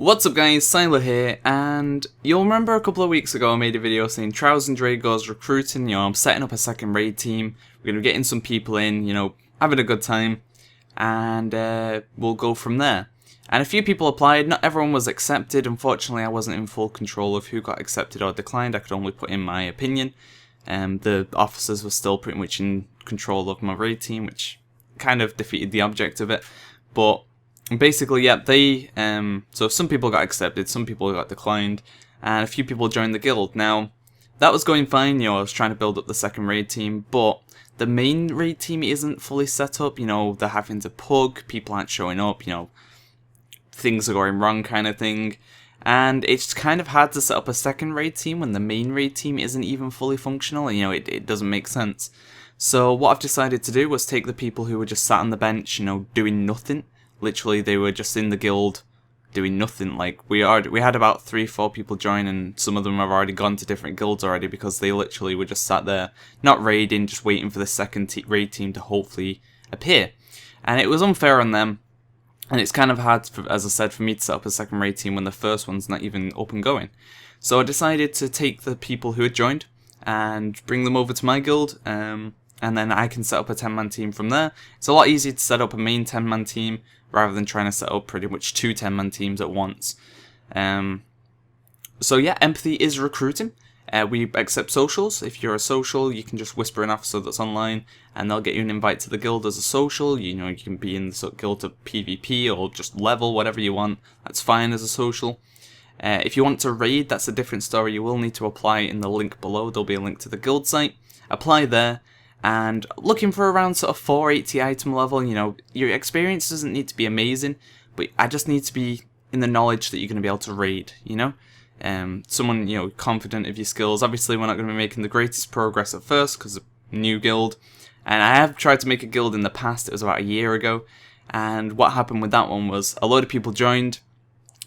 What's up guys, Syiler here, and you'll remember a couple of weeks ago I made a video saying Trials and Dragos recruiting, I'm setting up a second raid team, we're going to be getting some people in, having a good time, and we'll go from there. And a few people applied, not everyone was accepted. Unfortunately I wasn't in full control of who got accepted or declined, I could only put in my opinion. The officers were still pretty much in control of my raid team, which kind of defeated the object of it, but basically, yeah, so some people got accepted, some people got declined, and a few people joined the guild. Now, that was going fine, I was trying to build up the second raid team, but the main raid team isn't fully set up, they're having to pug, people aren't showing up, things are going wrong kind of thing, and it's kind of hard to set up a second raid team when the main raid team isn't even fully functional, and it doesn't make sense. So what I've decided to do was take the people who were just sat on the bench, doing nothing. Literally, they were just in the guild doing nothing. Like, we had about 3-4 people join, and some of them have already gone to different guilds already because they literally were just sat there, not raiding, just waiting for the second raid team to hopefully appear. And it was unfair on them, and it's kind of hard, as I said, for me to set up a second raid team when the first one's not even up and going. So I decided to take the people who had joined and bring them over to my guild, and then I can set up a 10-man team from there. It's a lot easier to set up a main 10-man team rather than trying to set up pretty much 2 10-man teams at once. So yeah, Empathy is recruiting. We accept socials. If you're a social, you can just whisper an officer that's online and they'll get you an invite to the guild as a social. You can be in the guild to PvP or just level, whatever you want. That's fine as a social. If you want to raid, that's a different story. You will need to apply in the link below. There'll be a link to the guild site. Apply there. And looking for around sort of 480 item level, your experience doesn't need to be amazing, but I just need to be in the knowledge that you're going to be able to raid, someone, confident of your skills. Obviously, we're not going to be making the greatest progress at first because of new guild, and I have tried to make a guild in the past. It was about a year ago, and what happened with that one was a load of people joined,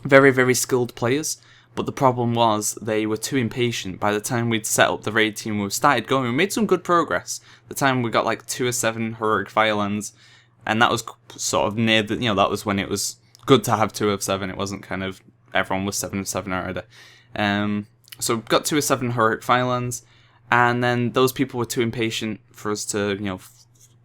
very, very skilled players. But the problem was they were too impatient. By the time we'd set up the raid team, we started going, we made some good progress. The time we got like 2 or 7 heroic firelands, and that was sort of near the, that was when it was good to have 2 of 7. It wasn't kind of everyone was 7 of 7 already. So we got 2 or 7 heroic firelands, and then those people were too impatient for us to,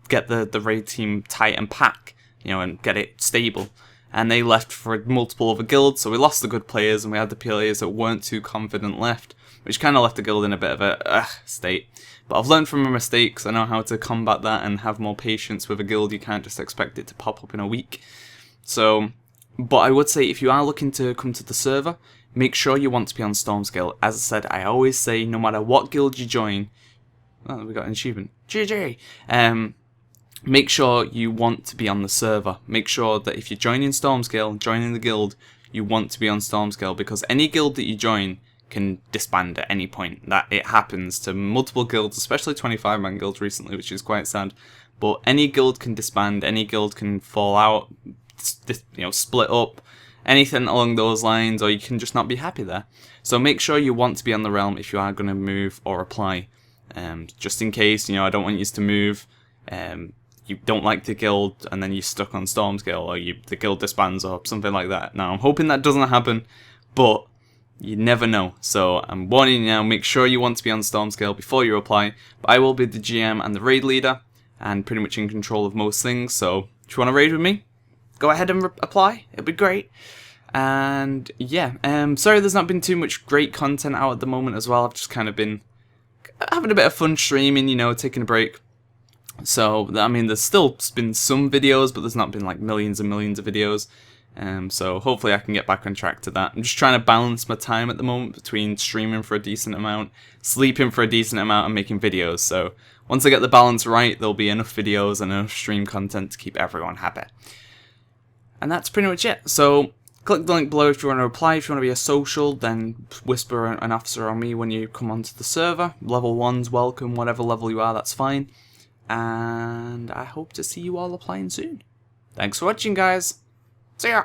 get the raid team tight and pack, and get it stable. And they left for multiple other guilds, so we lost the good players and we had the players that weren't too confident left, which kind of left the guild in a bit of a state. But I've learned from my mistakes. I know how to combat that and have more patience with a guild. You can't just expect it to pop up in a week. So, but I would say if you are looking to come to the server, make sure you want to be on Stormscale. As I said, I always say no matter what guild you join, oh, we got an achievement, GG. Make sure you want to be on the server. Make sure that if you're joining Stormscale, joining the guild, you want to be on Stormscale, because any guild that you join can disband at any point. That it happens to multiple guilds, especially 25-man guilds recently, which is quite sad. But any guild can disband, any guild can fall out, split up, anything along those lines, or you can just not be happy there. So make sure you want to be on the realm if you are going to move or apply. Just in case, I don't want you to move. You don't like the guild and then you're stuck on Stormscale, or the guild disbands or something like that. Now, I'm hoping that doesn't happen, but you never know. So I'm warning you now, make sure you want to be on Stormscale before you apply. But I will be the GM and the raid leader and pretty much in control of most things. So if you want to raid with me, go ahead and apply. It'd be great. And yeah, sorry there's not been too much great content out at the moment as well. I've just kind of been having a bit of fun streaming, taking a break. So, I mean, there's still been some videos, but there's not been like millions and millions of videos. So hopefully I can get back on track to that. I'm just trying to balance my time at the moment between streaming for a decent amount, sleeping for a decent amount, and making videos. So once I get the balance right, there'll be enough videos and enough stream content to keep everyone happy. And that's pretty much it. So click the link below if you want to apply. If you want to be a social, then whisper an officer on me when you come onto the server. Level 1's welcome, whatever level you are, that's fine. And I hope to see you all applying soon. Thanks for watching, guys. See ya!